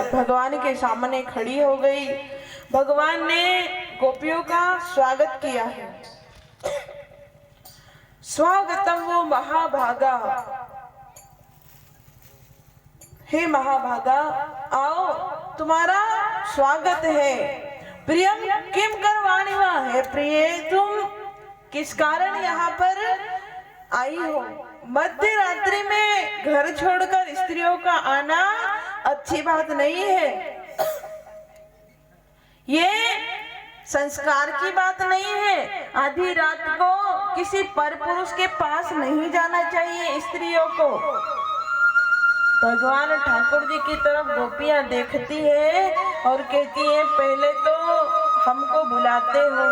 भगवान के सामने खड़ी हो गई। भगवान ने गोपियों का स्वागत किया है। स्वागतम वो महाभागा, हे महाभागा आओ तुम्हारा स्वागत है। प्रियम किम करवाणी वा है, प्रिय तुम किस कारण यहाँ पर आई हो। मध्य रात्रि में घर छोड़कर स्त्रियों का आना अच्छी बात नहीं है। ये संस्कार की बात नहीं है। आधी रात को किसी परपुरुष के पास नहीं जाना चाहिए स्त्रियों को। भगवान ठाकुर जी की तरफ गोपियां देखती है और कहती है पहले तो हमको बुलाते हो,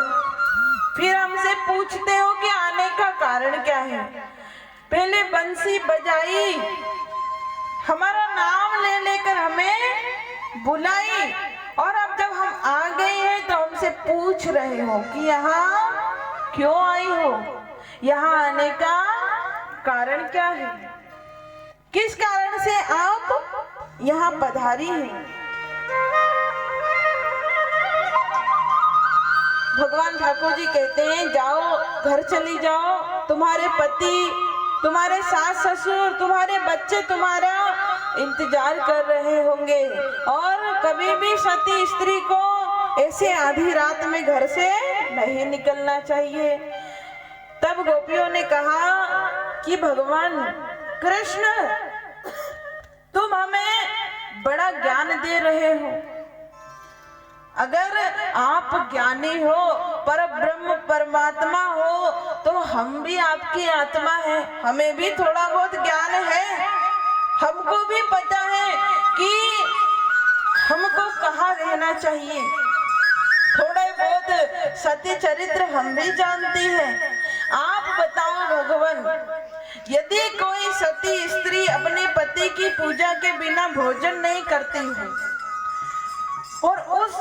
फिर हमसे पूछते हो कि आने का कारण क्या है। पहले बंसी बजाई, हमारा नाम ले लेकर हमें बुलाई, और अब जब हम आ गए हैं तो हमसे पूछ रहे हो कि यहाँ क्यों आई हो, यहाँ आने का कारण क्या है, किस कारण से आप यहाँ पधारी हैं। भगवान ठाकुर जी कहते हैं जाओ घर चली जाओ, तुम्हारे पति, तुम्हारे सास ससुर, तुम्हारे बच्चे तुम्हारा इंतजार कर रहे होंगे, और कभी भी सती स्त्री को ऐसे आधी रात में घर से नहीं निकलना चाहिए। तब गोपियों ने कहा कि भगवान कृष्ण तुम हमें बड़ा ज्ञान दे रहे हो, अगर आप ज्ञानी हो, पर ब्रह्म परमात्मा हो, तो हम भी आपकी आत्मा है, हमें भी थोड़ा बहुत ज्ञान है। हमको भी पता है कि हमको कहाँ रहना चाहिए, थोड़े बहुत सत्य चरित्र हम भी जानते हैं। आप बताओ भगवान, यदि कोई सती स्त्री अपने पति की पूजा के बिना भोजन नहीं करती हो, और उस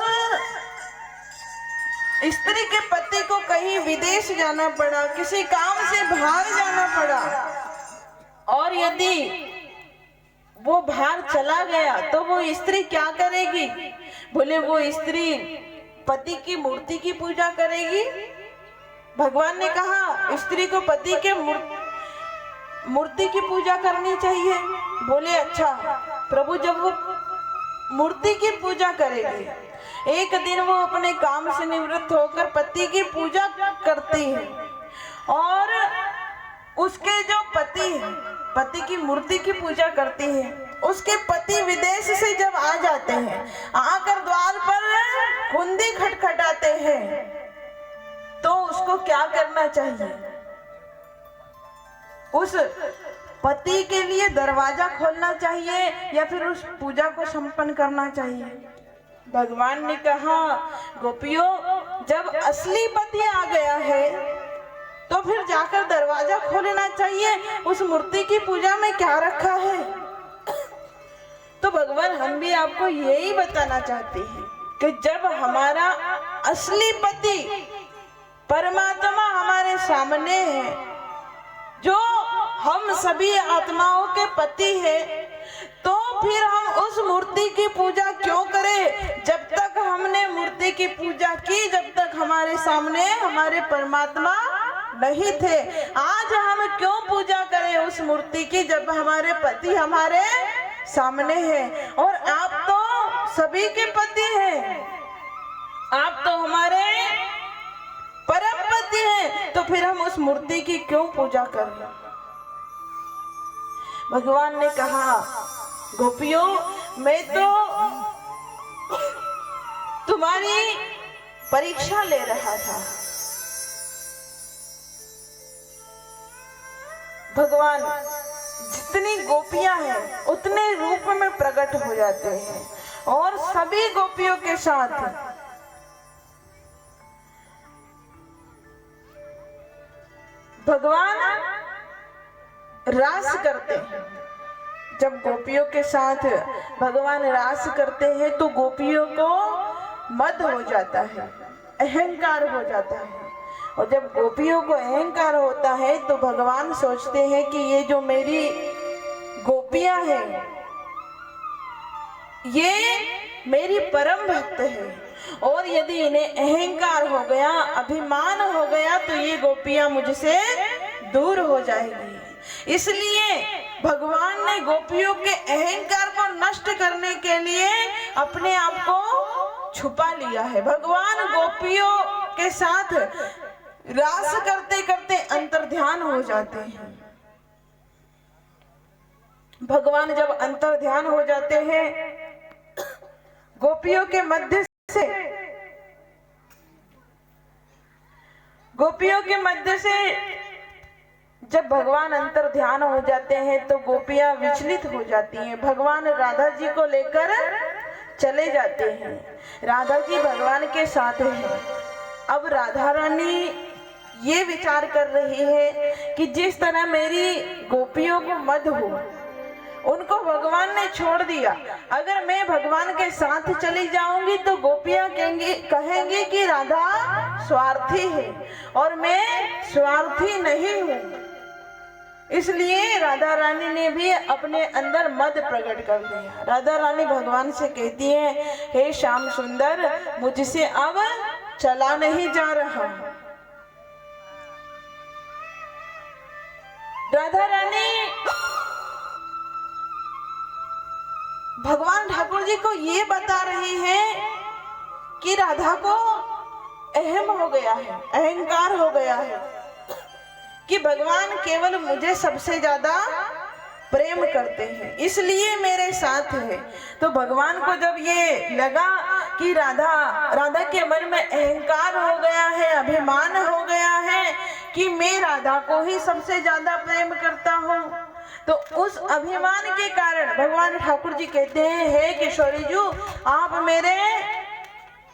स्त्री के पति को कहीं विदेश जाना पड़ा, किसी काम से बाहर जाना पड़ा, और यदि वो बाहर चला गया तो वो स्त्री क्या करेगी। बोले वो स्त्री पति की मूर्ति की पूजा करेगी। भगवान ने कहा स्त्री को पति के मूर्ति की पूजा करनी चाहिए। बोले अच्छा प्रभु, जब वो मूर्ति की पूजा करेगी, एक दिन वो अपने काम से निवृत्त होकर पति की पूजा करती है, और उसके जो पति है, पति की मूर्ति की पूजा करती है, उसके पति विदेश से जब आ जाते हैं, आकर द्वार पर कुंडी खटखटाते हैं, तो उसको क्या करना चाहिए। उस पति के लिए दरवाजा खोलना चाहिए या फिर उस पूजा को संपन्न करना चाहिए। भगवान ने कहा गोपियों, जब असली पति आ गया है तो फिर जाकर दरवाजा खोलना चाहिए, उस मूर्ति की पूजा में क्या रखा है। तो भगवान हम भी आपको यही बताना चाहते हैं कि जब हमारा असली पति परमात्मा हमारे सामने है, जो हम सभी आत्माओं के पति है, तो फिर हम उस मूर्ति की पूजा क्यों करें। जब तक हमने मूर्ति की पूजा की, जब तक हमारे सामने हमारे परमात्मा नहीं थे, आज हम क्यों पूजा करें उस मूर्ति की जब हमारे पति हमारे सामने हैं। और आप तो सभी के पति हैं, आप तो हमारे परम पति हैं, तो फिर हम उस मूर्ति की क्यों पूजा कर रहे। भगवान ने कहा गोपियों, मैं तो तुम्हारी परीक्षा ले रहा था। भगवान जितनी गोपियां हैं उतने रूप में प्रकट हो जाते हैं, और सभी गोपियों के साथ भगवान रास करते हैं। जब गोपियों के साथ भगवान रास करते हैं तो गोपियों को मद हो जाता है, अहंकार हो जाता है, और जब गोपियों को अहंकार होता है तो भगवान सोचते हैं कि ये जो मेरी गोपियां हैं, ये मेरी परम भक्त है, और यदि इन्हें अहंकार हो गया, अभिमान हो गया, तो ये गोपियां मुझसे दूर हो जाएगी। इसलिए भगवान ने गोपियों के अहंकार को नष्ट करने के लिए अपने आप को छुपा लिया है। भगवान गोपियों के साथ रास करते करते अंतर्ध्यान हो जाते हैं। भगवान जब अंतर्ध्यान हो जाते हैं गोपियों के मध्य से जब भगवान अंतर ध्यान हो जाते हैं तो गोपियां विचलित हो जाती हैं। भगवान राधा जी को लेकर चले जाते हैं। राधा जी भगवान के साथ हैं। अब राधा रानी ये विचार कर रही है कि जिस तरह मेरी गोपियों को मद हो, उनको भगवान ने छोड़ दिया, अगर मैं भगवान के साथ चली जाऊंगी तो गोपियां कहेंगी कि राधा स्वार्थी है और मैं स्वार्थी नहीं हूँ। इसलिए राधा रानी ने भी अपने अंदर मद प्रकट कर दिया। राधा रानी भगवान से कहती है, हे श्याम सुंदर, मुझसे अब चला नहीं जा रहा। राधा रानी भगवान ठाकुर जी को ये बता रही है कि राधा को अहम हो गया है, अहंकार हो गया है कि भगवान केवल मुझे सबसे ज्यादा प्रेम करते हैं, इसलिए मेरे साथ है। तो भगवान को जब ये लगा कि राधा के मन में अहंकार हो गया है, अभिमान हो गया है कि मैं राधा को ही सबसे ज्यादा प्रेम करता हूँ, तो उस अभिमान के कारण भगवान ठाकुर जी कहते हैं, हे किशोरी जी, आप मेरे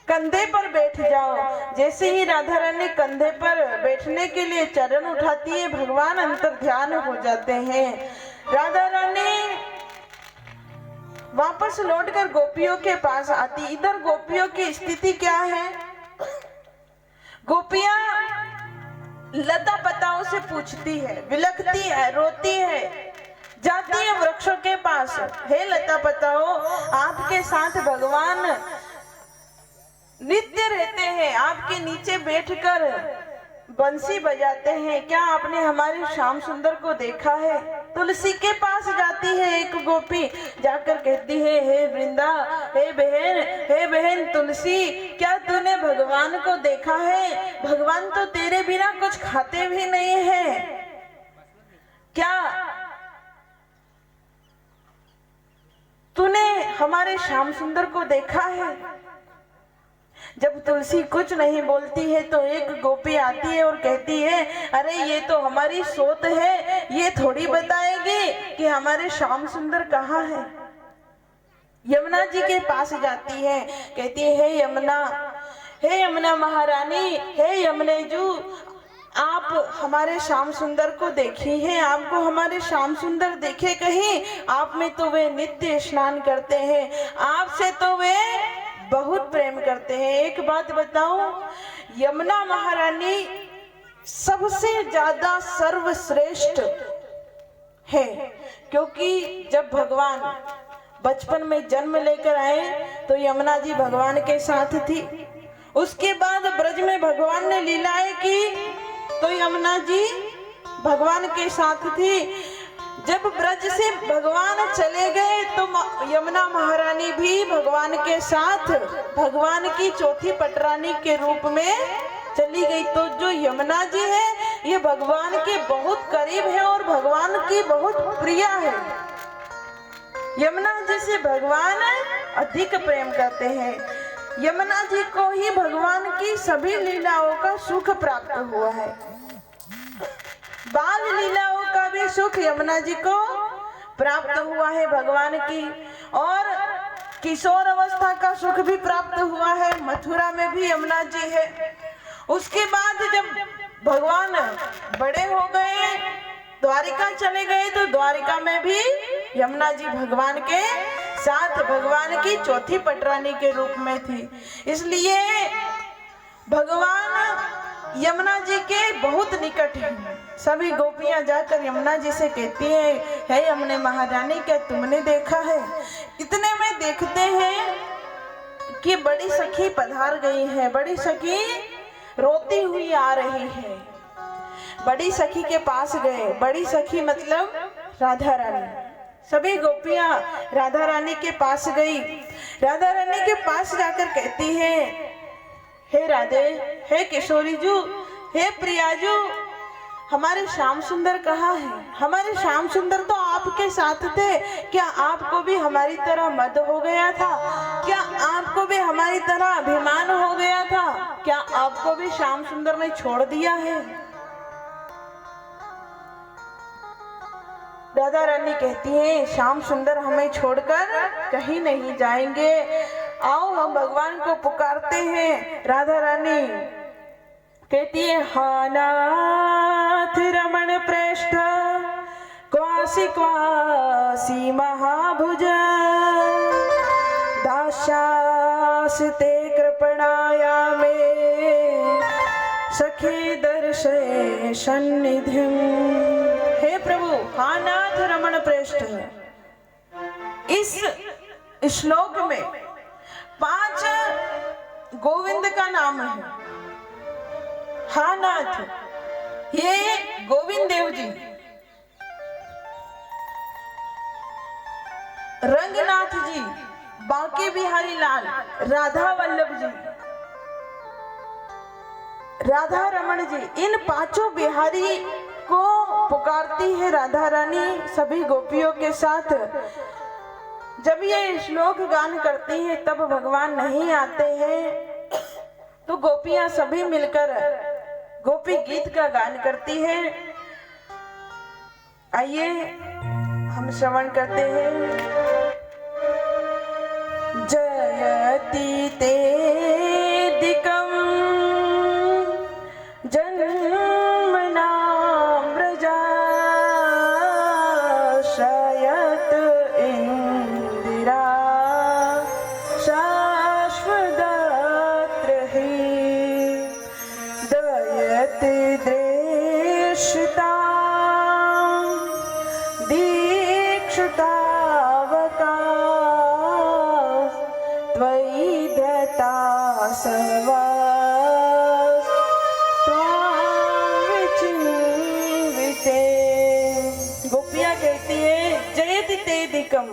कंधे पर बैठ जाओ। जैसे ही राधा रानी कंधे पर बैठने के लिए चरण उठाती है, भगवान अंतर ध्यान हो जाते हैं। राधा रानी वापस लौटकर गोपियों के पास आती। इधर गोपियों की स्थिति क्या है? गोपियां लता पताओं से पूछती है, बिलखती है, रोती है, जाती है वृक्षों के पास। हे लता पताओ, आपके साथ भगवान नित्य रहते हैं, आपके नीचे बैठकर बंसी बजाते हैं, क्या आपने हमारे श्याम सुंदर को देखा है? तुलसी के पास जाती है एक गोपी, जाकर कहती है, हे वृंदा, हे बहन तुलसी, क्या तूने भगवान को देखा है? भगवान तो तेरे बिना कुछ खाते भी नहीं है, क्या तूने हमारे श्याम सुंदर को देखा है? जब तुलसी कुछ नहीं बोलती है तो एक गोपी आती है और कहती है, अरे ये तो हमारी सोत है, ये थोड़ी बताएगी कि हमारे श्याम सुंदर कहाँ है। यमुना जी के पास जाती है, कहती है, हे यमुना महारानी, हे यमुने जू, आप हमारे श्याम सुंदर को देखी है? आपको हमारे श्याम सुंदर देखे कहीं? आप में तो वे नित्य स्नान करते हैं, आपसे तो वे बहुत प्रेम करते हैं। एक बात बताऊं, यमुना महारानी सबसे ज्यादा सर्वश्रेष्ठ है, क्योंकि जब भगवान बचपन में जन्म लेकर आए तो यमुना जी भगवान के साथ थी। उसके बाद ब्रज में भगवान ने लीलाएं की तो यमुना जी भगवान के साथ थी। जब ब्रज से भगवान चले गए तो यमुना महारानी भी भगवान के साथ भगवान की चौथी पटरानी के रूप में चली गई। तो जो यमुना जी है ये भगवान के बहुत करीब है और भगवान की बहुत प्रिय है। यमुना जी से भगवान अधिक प्रेम करते हैं। यमुना जी को ही भगवान की सभी लीलाओं का सुख प्राप्त हुआ है। बाल लीलाओं का भी सुख यमुना जी को प्राप्त हुआ है भगवान की, और किशोर अवस्था का सुख भी प्राप्त हुआ है। मथुरा में भी यमुना जी है। उसके बाद जब भगवान बड़े हो गए, द्वारिका चले गए, तो द्वारिका में भी यमुना जी भगवान के साथ भगवान की चौथी पटरानी के रूप में थी। इसलिए भगवान यमुना जी के बहुत निकट हैं। सभी गोपी गोपियां जाकर यमुना जी से कहती हैं, हे यमुने महारानी, क्या तुमने देखा है? इतने में देखते हैं कि बड़ी सखी पधार गई है। बड़ी सखी रोती हुई आ रही है। बड़ी सखी के पास गए। बड़ी सखी मतलब राधा रानी। सभी गोपियां राधा रानी के पास गई। राधा रानी के पास जाकर कहती है, हे राधे, हे किशोरीजू, हे प्रियाजू, हमारे श्याम सुंदर कहाँ है? हमारे श्याम सुंदर तो आपके साथ थे। क्या आपको भी हमारी तरह मद हो गया था? क्या आपको भी हमारी तरह अभिमान हो गया था? क्या आपको भी श्याम सुंदर ने छोड़ दिया है? राधा रानी कहती है, श्याम सुंदर हमें छोड़कर कहीं नहीं जाएंगे। आओ हम भगवान को पुकारते हैं। राधा रानी कहती है, हा नाथ रमण प्रेष्ठ क्वासी क्वासी महाभुज दास्यास्ते कृपणाया मे सखी दर्शय सन्निधिम। हे प्रभु, हा नाथ रमण प्रेष्ठ। इस श्लोक में 5 गोविंद का नाम है। हा नाथ, ये गोविंद देव जी। रंगनाथ जी, बांके बिहारी लाल, राधा वल्लभ जी, राधा रमण जी, इन 5 बिहारी को पुकारती है राधा रानी सभी गोपियों के साथ। जब ये श्लोक गान करती है तब भगवान नहीं आते हैं, तो गोपियां सभी मिलकर गोपी गीत का गान करती है। आइए हम श्रवण करते हैं। जयति तेदिकं जन्मना व्रजा शयत इंदिरा शाश्वदात्र हि दयति दृष्टा दीक्षितावका त्वयि दता सर्वा गोपियां कहती है, जयति तेदिकम,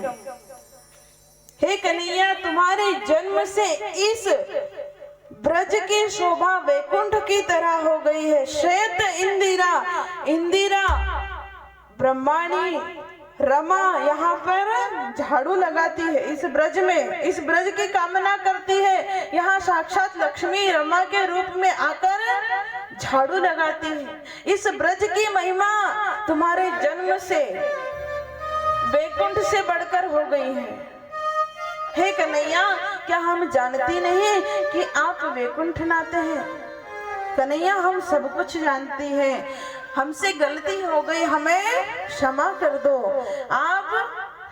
हे कन्हैया, तुम्हारे जन्म से इस ब्रज की शोभा वैकुंठ की तरह हो गई है। श्वेत इंदिरा, इंदिरा ब्रह्माणी रमा यहाँ पर झाड़ू लगाती है। इस ब्रज में, इस ब्रज की कामना करती है। यहाँ साक्षात लक्ष्मी रमा के रूप में आकर झाड़ू लगाती है। इस ब्रज की महिमा तुम्हारे जन्म से वैकुंठ से बढ़कर हो गई है। हे कन्हैया, क्या हम जानती नहीं कि आप वैकुंठ नाथ हैं? कन्हैया, हम सब कुछ जानती हैं। हमसे गलती हो गई, हमें क्षमा कर दो। आप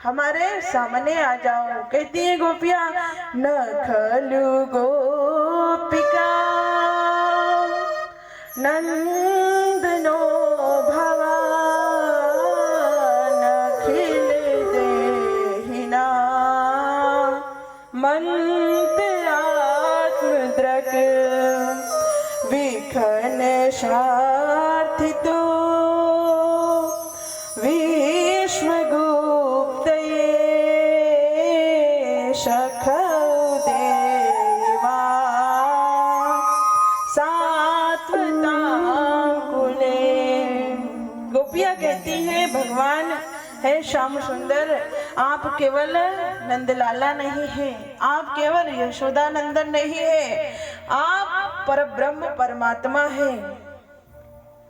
हमारे सामने आ जाओ। कहती है गोपियां, न खलु गोपिका नंदनो भवान अखिल देहिना मंत्रात्मद्रक विखन शार्थितो विश्वगुप्तये सखौ देवा सात्वतांकुले। गोपियां कहती हैं, भगवान है श्याम सुंदर, आप केवल नंदलाला नहीं है, आप केवल यशोदा नंदन नहीं है, आप परब्रह्म परमात्मा है।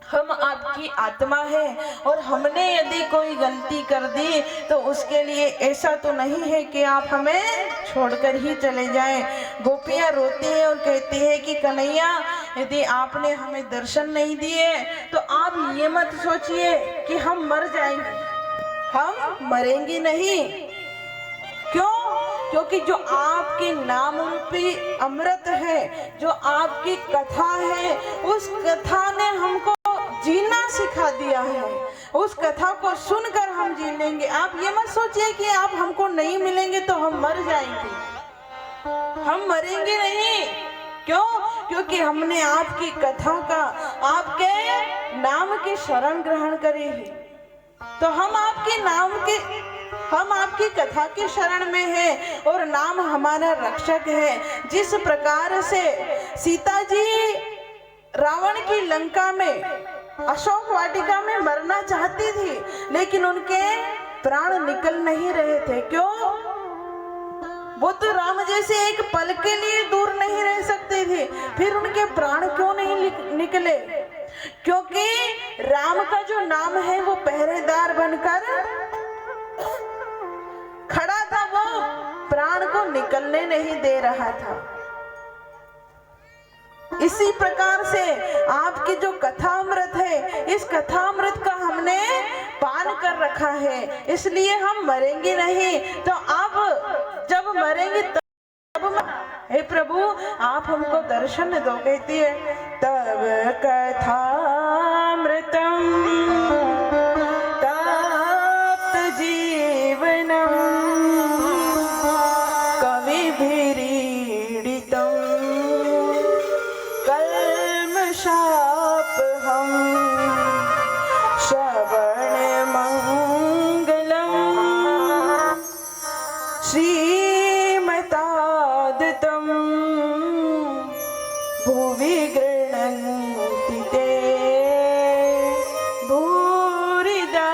हम आपकी आत्मा है और हमने यदि कोई गलती कर दी तो उसके लिए ऐसा तो नहीं है कि आप हमें छोड़कर ही चले जाएं। गोपियां रोती है और कहती है कि कन्हैया, यदि आपने हमें दर्शन नहीं दिए तो आप ये मत सोचिए कि हम मर जाएंगे। हम मरेंगे नहीं। क्यों? क्योंकि जो आपके नाम रूपी अमृत है, जो आपकी कथा है, उस कथा ने हमको जीना सिखा दिया है, उस कथा को सुनकर हम जी लेंगे। आप ये मत सोचिए कि आप हमको नहीं मिलेंगे तो हम मर जाएंगे, हम मरेंगे नहीं। क्यों? क्योंकि हमने आपकी कथा का, आपके नाम की शरण ग्रहण करी है, तो हम आपकी कथा की शरण में हैं और नाम हमारा रक्षक है। जिस प्रकार से सीता जी रावण की लंका में अशोक वाटिका में मरना चाहती थी, लेकिन उनके प्राण निकल नहीं रहे थे। क्यों? वो तो राम जैसे एक पल के लिए दूर नहीं रह सकते थे, फिर उनके प्राण क्यों नहीं निकले? क्योंकि राम का जो नाम है वो पहरेदार बनकर खड़ा था, वो प्राण को निकलने नहीं दे रहा था। इसी प्रकार से आपकी जो कथामृत है, इस कथामृत का हमने पान कर रखा है, इसलिए हम मरेंगे नहीं। तो अब जब मरेंगे तब हे प्रभु आप हमको दर्शन दो। कहती है तब कथामृतम तप्त जीवनम कविभिरीडितम कल्मषापहम श्रवण मंगलम श्रीमतादतम भुवि गृह्णन्ति ते भूरिदा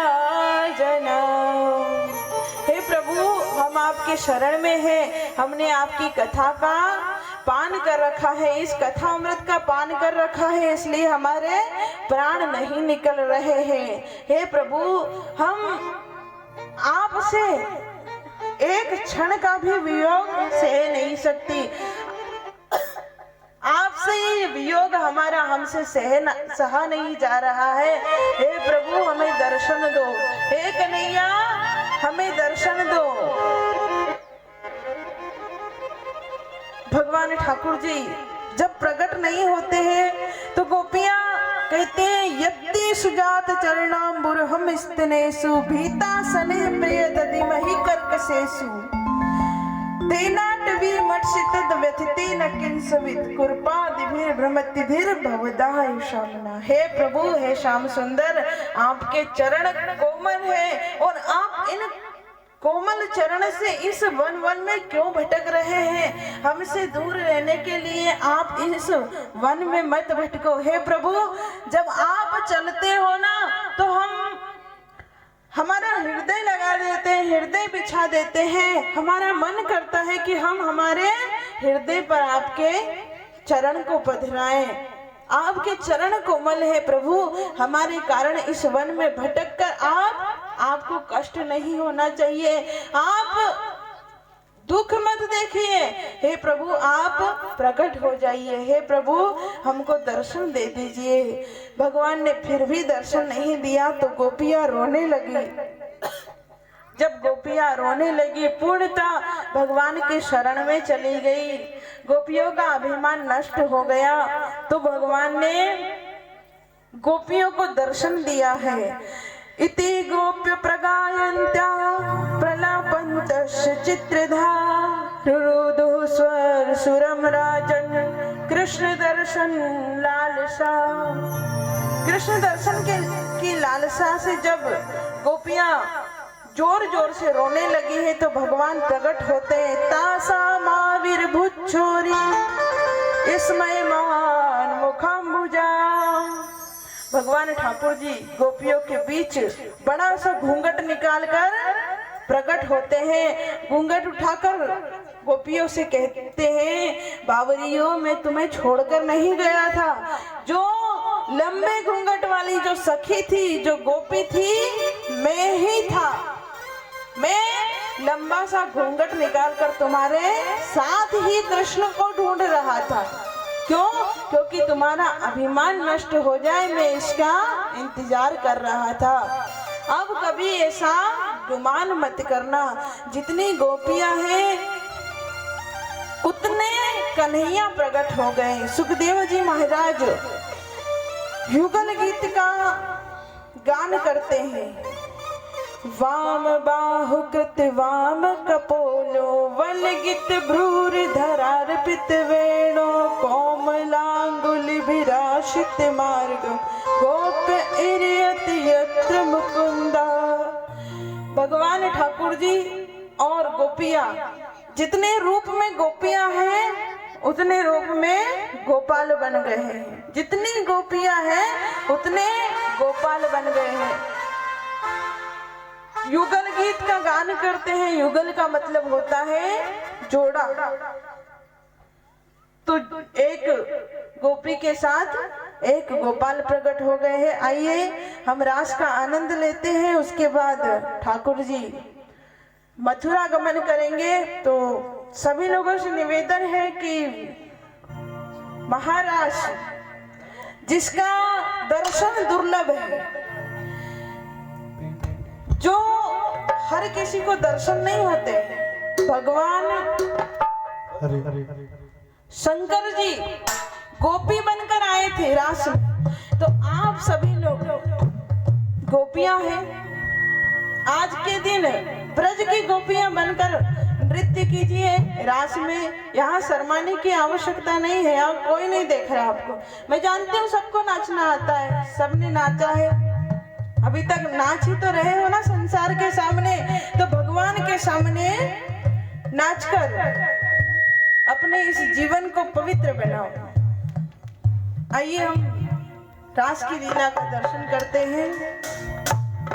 जना। हे प्रभु हम आपके शरण में हैं, हमने आपकी कथा का पान कर रखा है, इस कथा अमृत का पान कर रखा है, इसलिए हमारे प्राण नहीं निकल रहे हैं। हे प्रभु हम आपसे एक क्षण का भी वियोग सह नहीं सकती, आपसे ये वियोग हमारा हमसे सहा नहीं जा रहा है। हे प्रभु हमें दर्शन दो, हे कन्हैया हमें दर्शन दो। भगवान ठाकुर जी जब प्रकट नहीं होते हैं तो गोपियां कहते हैं यद्दि सुजात चरणाम्बुरहम स्तनेषु भीता सने प्रिय दधिमहि कर्कशेषु तेनाटवी मत्सितद व्यथिते न किंसविद कृपादिभिर भ्रमतिभिर भवदाय शामना। हे प्रभु हे श्याम सुंदर आपके चरण कोमल है, और आप इन कोमल चरण से इस वन में क्यों भटक रहे हैं? हमसे दूर रहने के लिए आप इस वन में मत भटको। हे प्रभु जब आप चलते हो ना तो हमारा हृदय लगा देते हैं, हृदय बिछा देते हैं, हमारा मन करता है कि हम हमारे हृदय पर आपके चरण को पधराएं। आपके चरण कोमल है प्रभु, हमारे कारण इस वन में भटक कर आपको कष्ट नहीं होना चाहिए, आप दुख मत देखिए। हे प्रभु आप प्रकट हो जाइए, हे प्रभु हमको दर्शन दे दीजिए। भगवान ने फिर भी दर्शन नहीं दिया तो गोपियां रोने लगी। जब गोपियां रोने लगी पूर्णतः भगवान के शरण में चली गई, गोपियों का अभिमान नष्ट हो गया, तो भगवान ने गोपियों को दर्शन दिया है। इति गोप्य प्रगायन्त्या प्रलापन्तश्च चित्रधा रुरुदु स्वर सुरम राजन कृष्ण दर्शन लालसा। कृष्ण दर्शन की लालसा से जब गोपियां जोर जोर से रोने लगी है तो भगवान प्रकट होते हैं। तासा माविर भुच्छोरी इसमय मान मुखम्बुजा। भगवान ठाकुर जी गोपियों के बीच बड़ा सा घूंघट निकालकर प्रकट होते हैं। घूंघट उठाकर गोपियों से कहते हैं बावरियों मैं तुम्हें छोड़कर नहीं गया था। जो लंबे घूंघट वाली जो सखी थी, जो गोपी थी, मैं ही था। मैं लंबा सा घूंघट निकालकर तुम्हारे साथ ही कृष्ण को ढूंढ रहा था। क्यों? क्योंकि तुम्हारा अभिमान नष्ट हो जाए, मैं इसका इंतजार कर रहा था। अब कभी ऐसा गुमान मत करना, जितनी गोपियां हैं उतने कन्हैया प्रकट हो गए। सुखदेव जी महाराज युगल गीत का गान करते हैं। वाम बाहु कृत वाम कपोलो वलगित भ्रूर धरार्पित वेणो कोमलांगुलि विराशित मार्ग गोप इरियति यत्र मुकुंदा। भगवान ठाकुर जी और गोपियां, जितने रूप में गोपियां हैं उतने रूप में गोपाल बन गए हैं। जितनी गोपियां हैं उतने गोपाल बन गए हैं। युगल गीत का गान करते हैं। युगल का मतलब होता है जोड़ा। तो एक गोपी के साथ एक गोपाल प्रकट हो गए हैं। आइए हम रास का आनंद लेते हैं। उसके बाद ठाकुर जी मथुरा गमन करेंगे। तो सभी लोगों से निवेदन है कि महाराज जिसका दर्शन दुर्लभ है, जो हर किसी को दर्शन नहीं होते, भगवान शंकर जी गोपी बनकर आए थे रास में। तो आप सभी लोग गोपियां हैं। आज के दिन ब्रज की गोपियां बनकर नृत्य कीजिए रास में। यहाँ शर्माने की आवश्यकता नहीं है। यहाँ कोई नहीं देख रहा आपको। मैं जानती हूँ सबको नाचना आता है, सबने नाचा है। अभी तक नाच ही तो रहे हो ना संसार के सामने। तो भगवान के सामने नाचकर अपने इस जीवन को पवित्र बनाओ। आइए हम रास की लीला का दर्शन करते हैं।